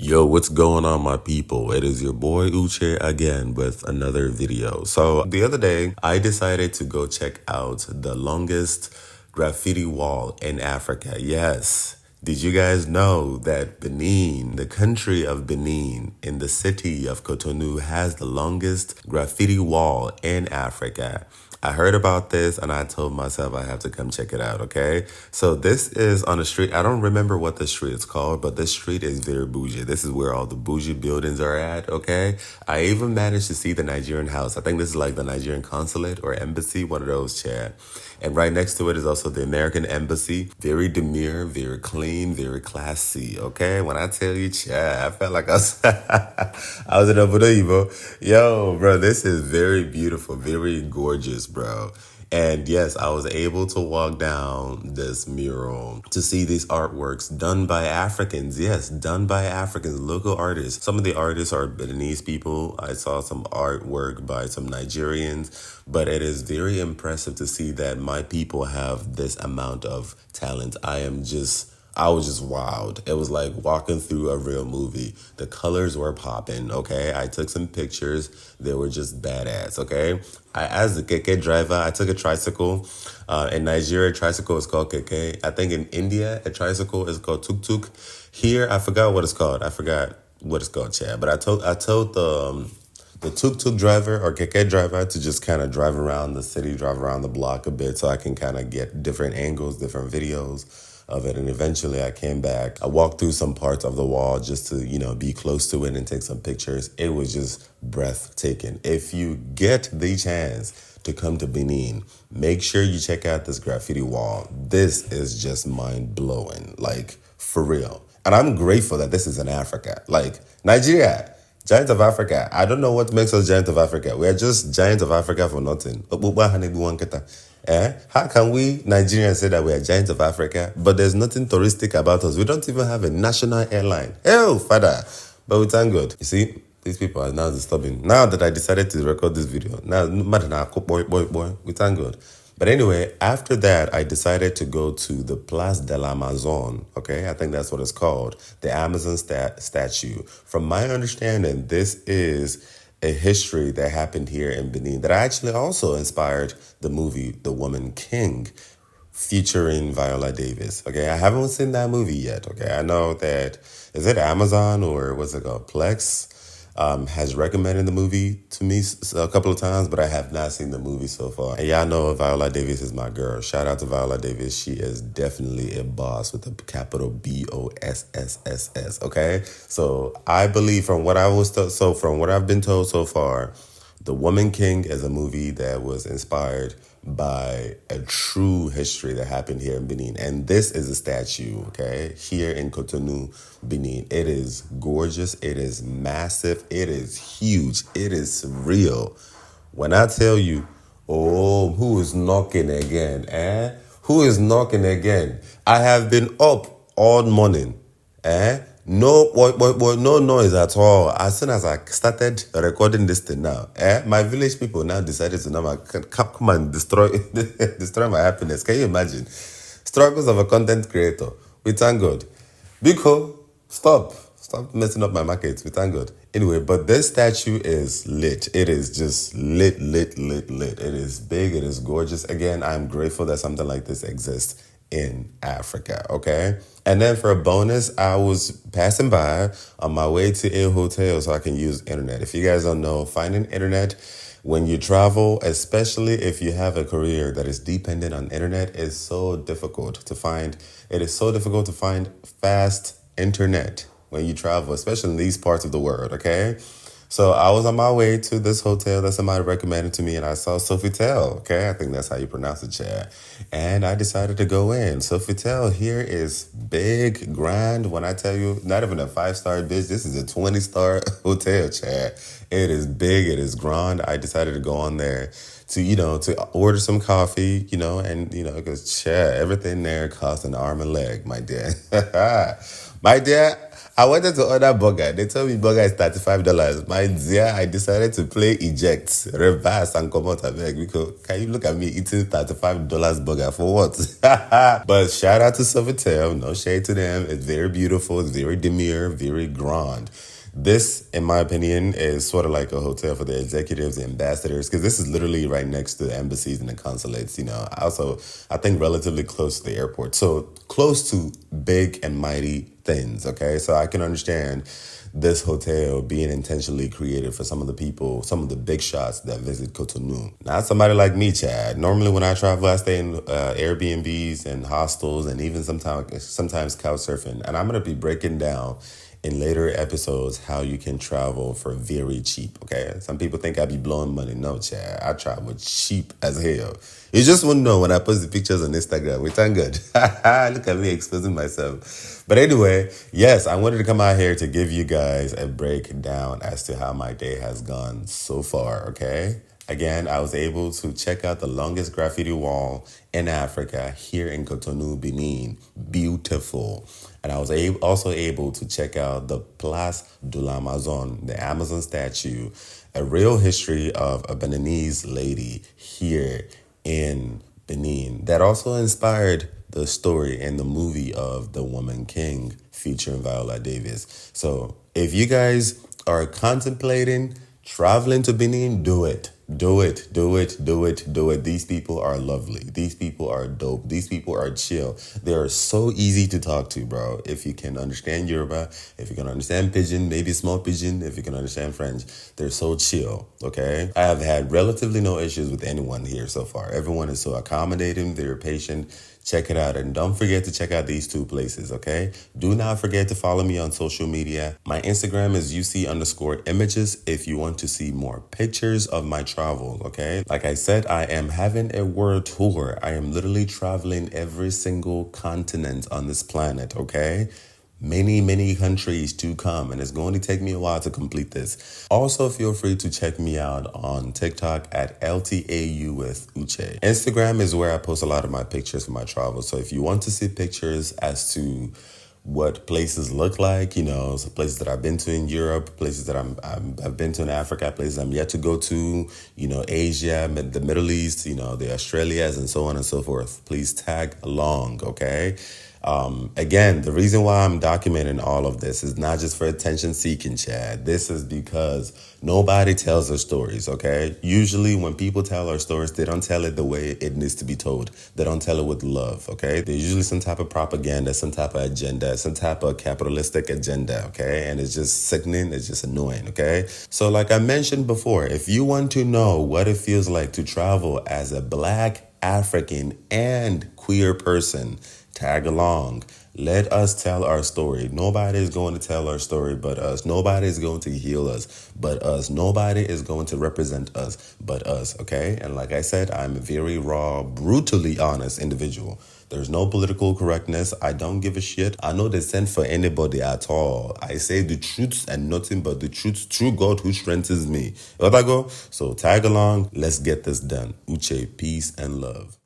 Yo, what's going on, my people? It is your boy Uche again with another video. So the other day, I decided to go check out the longest graffiti wall in Africa. Yes. Did you guys know that Benin, the country of Benin, in the city of Cotonou, has the longest graffiti wall in Africa? I heard about this and I told myself I have to come check it out, okay? So this is on a street. I don't remember what the street is called, but this street is very bougie. This is where all the bougie buildings are at, okay? I even managed to see the Nigerian house. I think this is like the Nigerian consulate or embassy, one of those, chat. And right next to it is also the American embassy. Very demure, very clean, very classy, okay? When I tell you, chat, I felt like I was, I was in Abu Dhabi, bro. Yo, bro, this is very beautiful, very gorgeous, bro. And yes, I was able to walk down this mural to see these artworks done by Africans. Yes, done by Africans, local artists. Some of the artists are Beninese people. I saw some artwork by some Nigerians, but it is very impressive to see that my people have this amount of talent. I was just wowed. It was like walking through a real movie. The colors were popping, okay? I took some pictures. They were just badass, okay? As a keke driver, I took a tricycle. In Nigeria, a tricycle is called keke. I think in India, a tricycle is called tuk-tuk. Here, I forgot what it's called. Chad. But I told the tuk-tuk driver or keke driver to just kind of drive around the city, drive around the block a bit so I can kind of get different angles, different videos of it. And eventually I came back. I walked through some parts of the wall just to, be close to it and take some pictures. It was just breathtaking. If you get the chance to come to Benin, make sure you check out this graffiti wall. This is just mind-blowing, like for real. And I'm grateful that this is in Africa. Like Nigeria, Giant of Africa. I don't know what makes us Giant of Africa. We are just Giant of Africa for nothing. How can we Nigerians say that we are Giants of Africa, but there's nothing touristic about us? We don't even have a national airline. Hell, father. But we thank God. You see, these people are now disturbing. Now that I decided to record this video, we thank God. But anyway, after that, I decided to go to the Place de l'Amazon, okay? I think that's what it's called, the Amazon statue. From my understanding, this is a history that happened here in Benin that actually also inspired the movie The Woman King, featuring Viola Davis, okay? I haven't seen that movie yet, okay? I know that, is it Amazon or what's it called, Plex? Has recommended the movie to me a couple of times, but I have not seen the movie so far. And y'all know Viola Davis is my girl. Shout out to Viola Davis. She is definitely a boss with a capital BOSSSS, okay? So I believe from what I've been told so far, The Woman King is a movie that was inspired by a true history that happened here in Benin. And this is a statue, okay, here in Cotonou, Benin. It is gorgeous. It is massive. It is huge. It is surreal. When I tell you, oh, who is knocking again, Who is knocking again? I have been up all morning, No, no noise at all. As soon as I started recording this thing now, my village people now decided to now come and destroy my happiness. Can you imagine? Struggles of a content creator. We thank God. Biko, stop messing up my market. We thank God. Anyway, but this statue is lit. It is just lit. It is big. It is gorgeous. Again, I'm grateful that something like this exists in Africa, okay? And then for a bonus, I was passing by on my way to a hotel so I can use internet. If you guys don't know, finding internet when you travel, especially if you have a career that is dependent on internet, is so difficult to find. It is so difficult to find fast internet when you travel, especially in these parts of the world, okay? So I was on my way to this hotel that somebody recommended to me, and I saw Sofitel, okay? I think that's how you pronounce it, Chad. And I decided to go in. Sofitel here is big, grand. When I tell you, not even a 5-star bitch, this is a 20-star hotel, Chad. It is big, it is grand. I decided to go on there to order some coffee, because, Chad, everything there costs an arm and leg, my dear. My dear, I wanted to order burger. They told me burger is $35. My dear, I decided to play eject, reverse, and come out of beg because can you look at me eating $35 burger for what? But shout out to Sofitel. No shade to them. It's very beautiful. It's very demure, very grand. This, in my opinion, is sort of like a hotel for the executives, the ambassadors, because this is literally right next to the embassies and the consulates, you know. Also, I think relatively close to the airport. So close to big and mighty things, okay? So I can understand this hotel being intentionally created for some of the people, some of the big shots that visit Cotonou. Not somebody like me, Chad. Normally when I travel, I stay in Airbnbs and hostels and even sometimes couch surfing. And I'm going to be breaking down in later episodes how you can travel for very cheap, okay? Some people think I be blowing money. No, Chad. I travel cheap as hell. You just wouldn't know when I post the pictures on Instagram. We thank good. Look at me exposing myself. But anyway, yes, I wanted to come out here to give you guys a breakdown as to how my day has gone so far, okay? Again, I was able to check out the longest graffiti wall in Africa here in Cotonou, Benin. Beautiful. And I was also able to check out the Place de l'Amazon, the Amazon statue, a real history of a Beninese lady here in Benin that also inspired the story and the movie of The Woman King featuring Viola Davis. So if you guys are contemplating traveling to Benin, do it. Do it. These people are lovely. These people are dope. These people are chill. They are so easy to talk to, bro. If you can understand Yoruba, if you can understand Pidgin, maybe small Pidgin, if you can understand French, they're so chill, okay? I have had relatively no issues with anyone here so far. Everyone is so accommodating. They're patient. Check it out. And don't forget to check out these two places, okay? Do not forget to follow me on social media. My Instagram is UC_images if you want to see more pictures of my travels, okay? Like I said, I am having a world tour. I am literally traveling every single continent on this planet, okay? Many countries to come, and it's going to take me a while to complete this. Also, feel free to check me out on TikTok at LTAU with Uche. Instagram is where I post a lot of my pictures for my travels. So if you want to see pictures as to what places look like, you know, so places that I've been to in Europe, places that I've been to in Africa, places I'm yet to go to, you know, Asia, the Middle East, you know, the Australias, and so on and so forth. Please tag along, okay? Again, the reason why I'm documenting all of this is not just for attention seeking, Chad. This is because nobody tells their stories, okay? Usually when people tell our stories, they don't tell it the way it needs to be told. They don't tell it with love, okay? There's usually some type of propaganda, some type of agenda, some type of capitalistic agenda, okay? And it's just sickening, it's just annoying, okay? So like I mentioned before, if you want to know what it feels like to travel as a Black, African, and queer person, tag along. Let us tell our story. Nobody is going to tell our story but us. Nobody is going to heal us but us. Nobody is going to represent us but us, okay? And like I said, I'm a very raw, brutally honest individual. There's no political correctness. I don't give a shit. I no dissent for anybody at all. I say the truth and nothing but the truth. True God who strengthens me. What I go? So tag along. Let's get this done. Uche, peace and love.